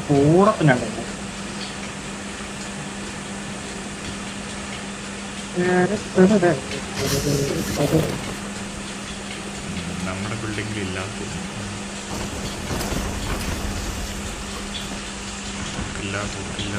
കൂടെ തന്നെ നമ്മുടെ ബിൽഡിങ്ങിൽ ഇല്ലാത്ത ഇല്ല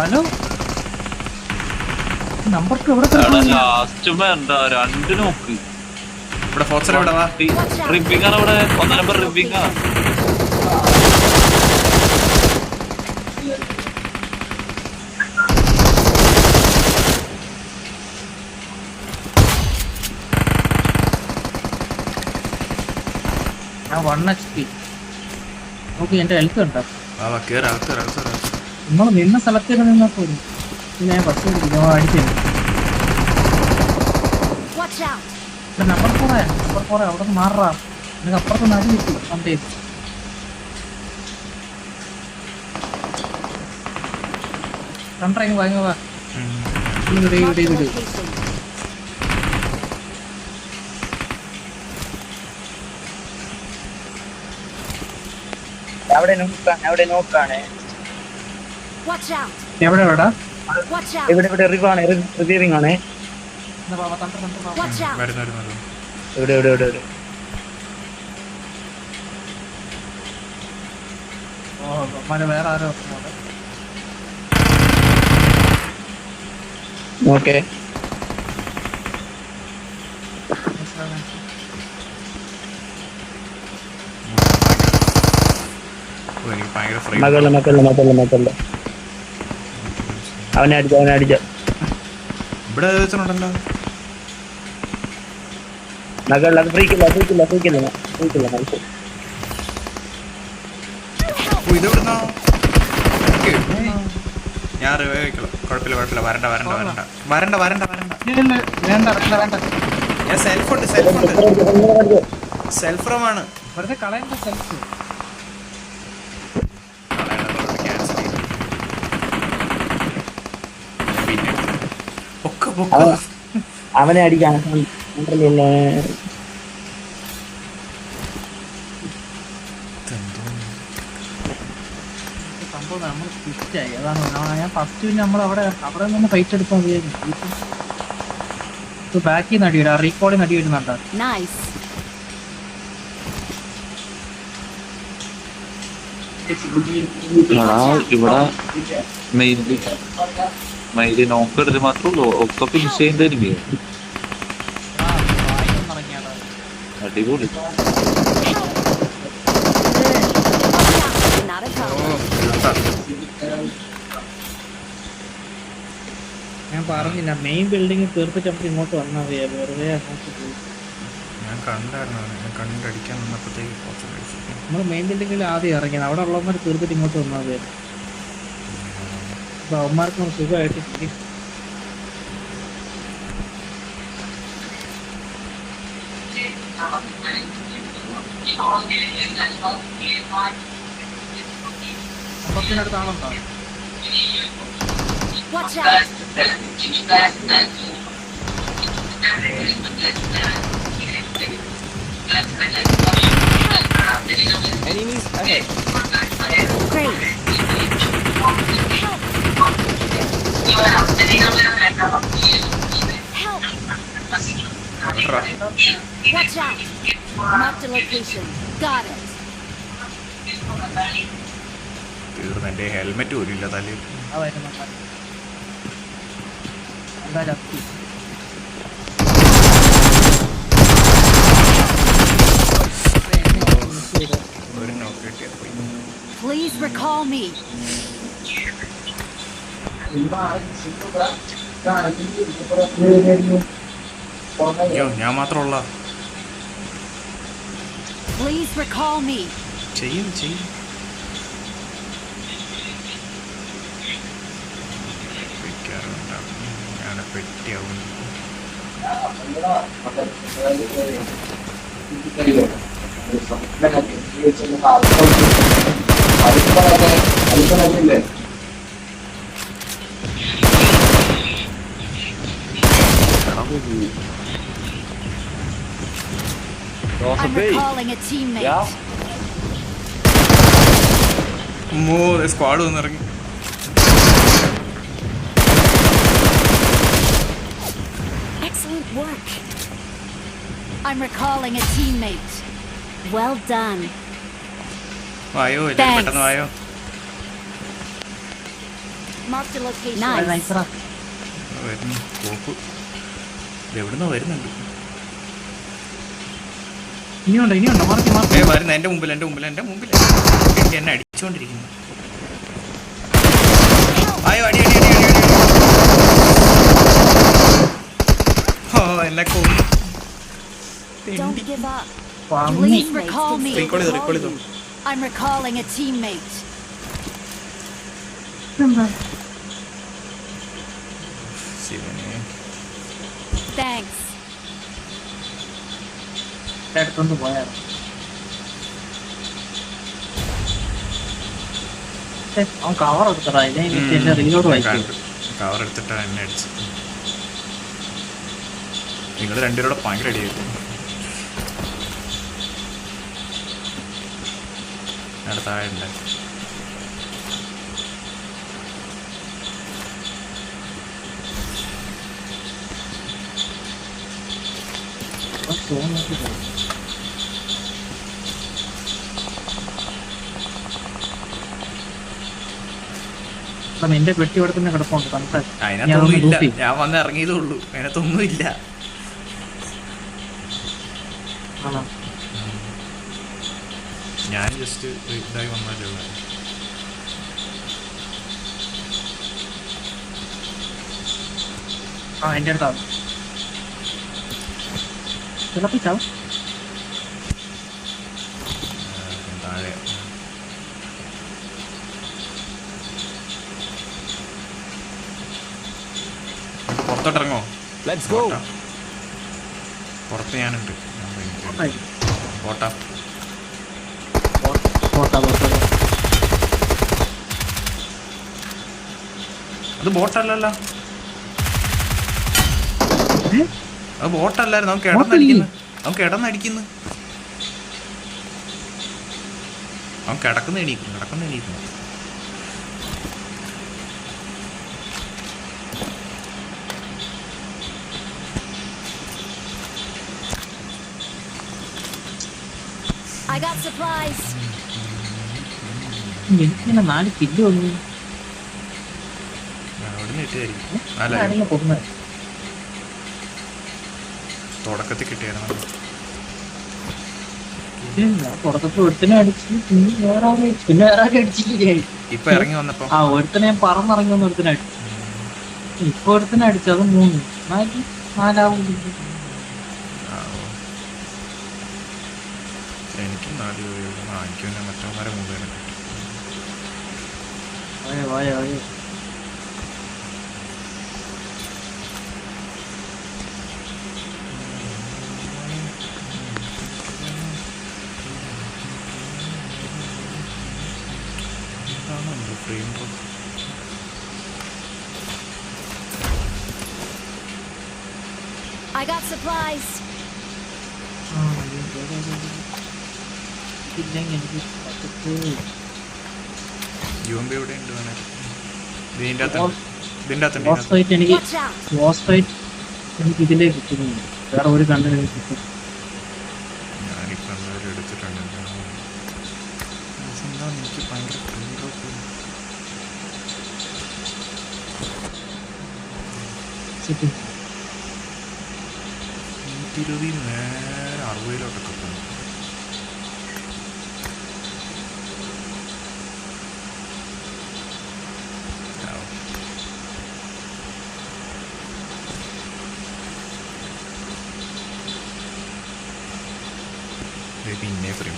ഹലോ നമ്പർക്ക് എവിടെ രണ്ട് നോക്ക് ഇവിടെ ഫോക്സർ എവിടെ വാ റിപ്പിംഗ് ആണ് ഇവിടെ 1 നമ്പർ റിപ്പിംഗ് ആണ് ഞാൻ 1 HP നോക്കി എന്റെ ഹെൽത്ത് ഉണ്ടോ നമ്മൾ നിന്ന സ്ഥലത്ത് നിന്നാ പോലും ഞാൻ ബസ് അടിച്ചു നമ്പർ 4 അവിടെ നിന്ന് മാറാ നിനക്ക് അപ്പുറത്ത് നടി കിട്ടി വണ്ടി കണ്ടറിങ് വാങ്ങുക എവിടെ എവിടാ ഇവിടെ റിവാണ് റിവീവിംഗ് ആണ് ഇവിടെ വേറെ ആരോ ഓക്കെ മക്കളുടെ അവനെ അടിച്ച ഇവിടെ മകളുടെ അത് ഫ്രീക്കില്ല ഇതെവിടുന്നോ ഞാൻ കുഴപ്പമില്ല വരണ്ട ഞാൻ സെൽഫ് റൂമാണ് വെറുതെ കളയണ്ട സെൽഫ് അവനെ അടിക്കാൻ സംഭവം നമ്മൾ സ്വിച്ചായി അതാണ് ഞാൻ ഫസ്റ്റ് നമ്മൾ അവിടെ നിന്ന് ഫൈറ്റ് എടുക്കാൻ വിചാരിച്ചു ബാക്കിൽ നിന്ന് അടിയിടാ റീകോളിൽ നിന്ന് അടി വരുന്നുണ്ടോ ഇവിടെ മെയില് നോക്കെടുത്ത് മാത്രമേ ഒക്കെ ഫിനിഷ് ചെയ്യുന്ന എനിമിയാണ് അടിപൊളി ഞാൻ പറഞ്ഞില്ല മെയിൻ ബിൽഡിംഗ് തീർത്തിട്ട് നമുക്ക് ഇങ്ങോട്ട് വന്നാൽ വെറുതെ അങ്ങോട്ട് പോയി നമ്മൾ മെയിൻ ബിൽഡിങ്ങിൽ ആദ്യം ഇറങ്ങിയത് അവിടെ ഉള്ളവന്മാർ തീർത്തിട്ട് ഇങ്ങോട്ട് വന്നാൽ മതി അപ്പൊ അവന്മാർക്ക് സുഖമായിട്ട് കിട്ടി അമ്പത്തിനടുത്താണോ Enemies ahead. Great. Help. Watch out. Mark the location. Got it. തീർന്നെ ഹെൽമെറ്റ് പോലും ഇല്ല തലയിൽ Please recall me. ഞാൻ മാത്രമുള്ള Please recall me. ചെയ്യും ഞാൻ പെട്ടിയാവും I'm recalling a teammate. Squad വന്നിറങ്ങി. Excellent work. I'm recalling a teammate. Well done. വായോ എല്ലാവരും പെട്ടെന്ന് വായോ. Marked a location. അത് Nice. നൈസറാ. വരുന്നു കോപ്പ്. എവിടുന്നോ വരുന്നുണ്ട്. ഇനിയുണ്ടോ മാർക്ക് വരുന്ന എൻ്റെ മുമ്പിൽ എന്നെ അടിച്ചോണ്ടിരിക്കുന്നു. വായോ അടി. ഓ എന്നെ കൊന്നു. Don't give up. പന്നി. Please recall me. Recall ചെയ്തോ. I'm recalling a teammate. എന്താ ശിവനെ. Thanks. എടുത്തോണ്ട് പോയാലോ? അവൻ കവർ എടുത്തടാ. ഇതിനെ റീലോഡ് വായിച്ചു. കവർ എടുത്തിട്ടാണ് എന്നെ അടിച്ചത്. നിങ്ങൾ രണ്ടുപേരോടെ ഭയങ്കര അടിയായിരുന്നു. അവിടെ താഴെ ഉണ്ട്. എന്റെ പെട്ടി ഇവിടെ തന്നെ കിടപ്പുണ്ട്. അതിനകത്തൊന്നും ഇല്ല. ഞാൻ വന്ന് ഇറങ്ങിയതേ ഉള്ളൂ. അതിനകത്തൊന്നും ഇല്ല. ഞാൻ ജസ്റ്റ് ഇതായി വന്നല്ലേ ഉള്ളൂ. എന്റെ അടുത്താണ് തിളപ്പിച്ചാവും. താഴെ പുറത്തോട്ടിറങ്ങോ? Let's go. പുറത്ത് ഞാനുണ്ട്. പോട്ടാ. അത് ബോട്ടല്ലല്ലോ. അത് ബോട്ടല്ലായിരുന്നു. അവൻ കിടന്നടിക്കുന്നു. അവൻ കിടക്കുന്ന എണീക്കുന്നു. I got supplies. എനിക്കിങ്ങനെ 4 കില്ല് വന്നു. അവിടെ നിന്ന് കിട്ടിയായിരിക്കും. അല്ല തുടക്കത്തിൽ കിട്ടിയായിരുന്നു. തുടക്കത്തിൽ ഒരുത്തനെ അടിച്ച് പിന്നെ വേറെ അടിച്ചില്ലേ. ഇപ്പൊ ഇറങ്ങി വന്നപ്പോ ഒരുത്തനെ ഞാൻ പറന്നിറങ്ങി വന്ന ഒരുത്തനെ അടിച്ചു. ഇപ്പൊ ഒരുത്തനെ അടിച്ചത് 3 4 എനിക്ക് 4 എനിക്ക് മറ്റവന്മാരെ 3 പേരെ കിട്ടി. I got supplies. UMP എവിടെ ഉണ്ട്? ഇതിൻ്റെ അകത്തുണ്ട്. Watch out. എനിക്ക് ഇതിലേക്ക് കിട്ടുന്നുണ്ട്. വേറെ ഒരു കണ്ണിന് കിട്ടും. ഞാനീ കണ്ണൂർ എടുത്തിട്ടുണ്ട്. എനിക്ക് ഭയങ്കര നേരെ 60-ലോട്ടൊക്കെ പോകും. പിന്നെ ഫ്രീ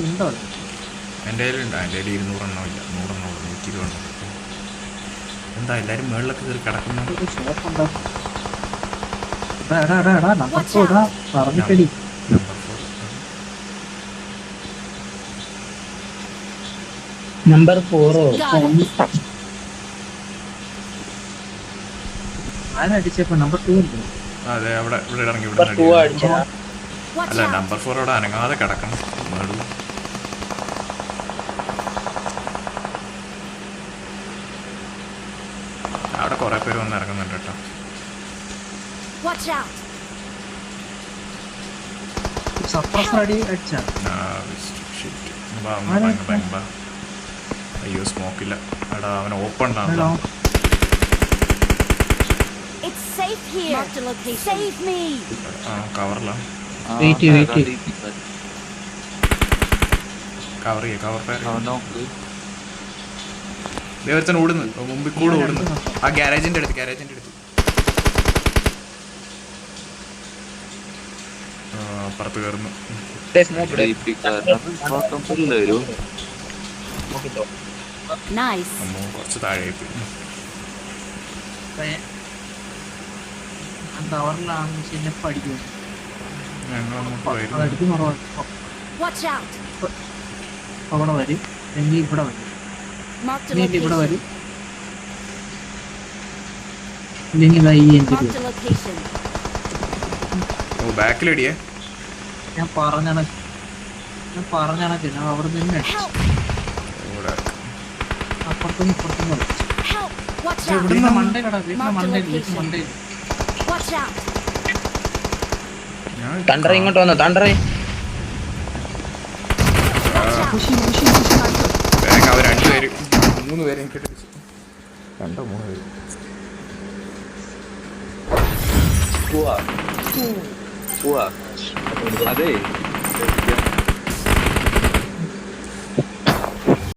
ഉണ്ടോ? എൻ്റെ കയ്യിലുണ്ട്. എൻ്റെ കയ്യിൽ 200 എണ്ണം ഇല്ല. 100 എണ്ണം 120 എണ്ണം. എന്താ എല്ലാരും മേളിലൊക്കെ കയറി കിടക്കുന്നു. ഒരു ഷോപ്പ് ഉണ്ടോ? എടാ നമ്പർ 4 ഇടാ പറഞ്ഞിട്ടടി. Number 4 number 4 Got it. ആരടിച്ചപ്പോ നമ്പർ 2 ഉണ്ട്. അതെ അവിടെ ഇവിടെ ഇറങ്ങി നമ്പർ 2 ഇവിടെ അടിച്ചതാ. Watch അല്ല out. നമ്പർ 4 അവിടെ അനങ്ങാതെ കിടക്കണം. മേളിൽ അവിടെ കുറെ പേര് വന്ന് ഇറങ്ങുന്നുണ്ട് കേട്ടോ. Watch out. സപ്രസർ അടി അടിച്ചാ. അയ്യോ സ്മോക്കില്ല. എടാ അവൻ open hello It's safe here. Marked a location. Save me. കവറിലാ. Wait. Cover ചെയ്യ കവർ ഫയർ. നോക്ക് ദേവച്ചൻ ഓടുന്നു മുമ്പിൽ കൂടെ ഓടുന്നു. ആ ഗ്യാരേജിന്റെ അടുത്ത് അപ്പുറത്ത് കയറുന്നു. പിള്ളേരും Nice. അമ്മോ കുറച്ച് താഴെ പോയി. ടവറിലാണ് ശരി പഠിക്കുന്നത്. ഞങ്ങൾ അങ്ങോട്ട് വരുന്നു. അതെടുത്ത് മറവാ Watch out. അവിടെ വരും. അല്ലെങ്കിൽ ഇവിടെ വരും. Marked a ഇല്ലെങ്കിൽ ഇവിടെ location. വരും. ഇല്ലെങ്കിൽ ഇതാ ഈ എൻ്റെ Marked a location. ഓ ബാക്കിലടിയേ. ഞാൻ പറഞ്ഞാണ് ഞാൻ അവിടെ നിന്ന് Help. അപ്പുറത്തും ഇപ്പുറത്തും കളിച്ചു. Help. Watch out. വീടിന്റെ മണ്ടയിലടാ വീടിന്റെ Marked a മണ്ടയിൽ location. മണ്ടയിൽ Watch out. തണ്ടറ ഇങ്ങോട്ട് വന്നു. തണ്ടറ Watch out. അവർ 2 പേര് 3 പേര് എനിക്ക് അടിച്ചു. 2 3 പേര്. പോവാ അതെ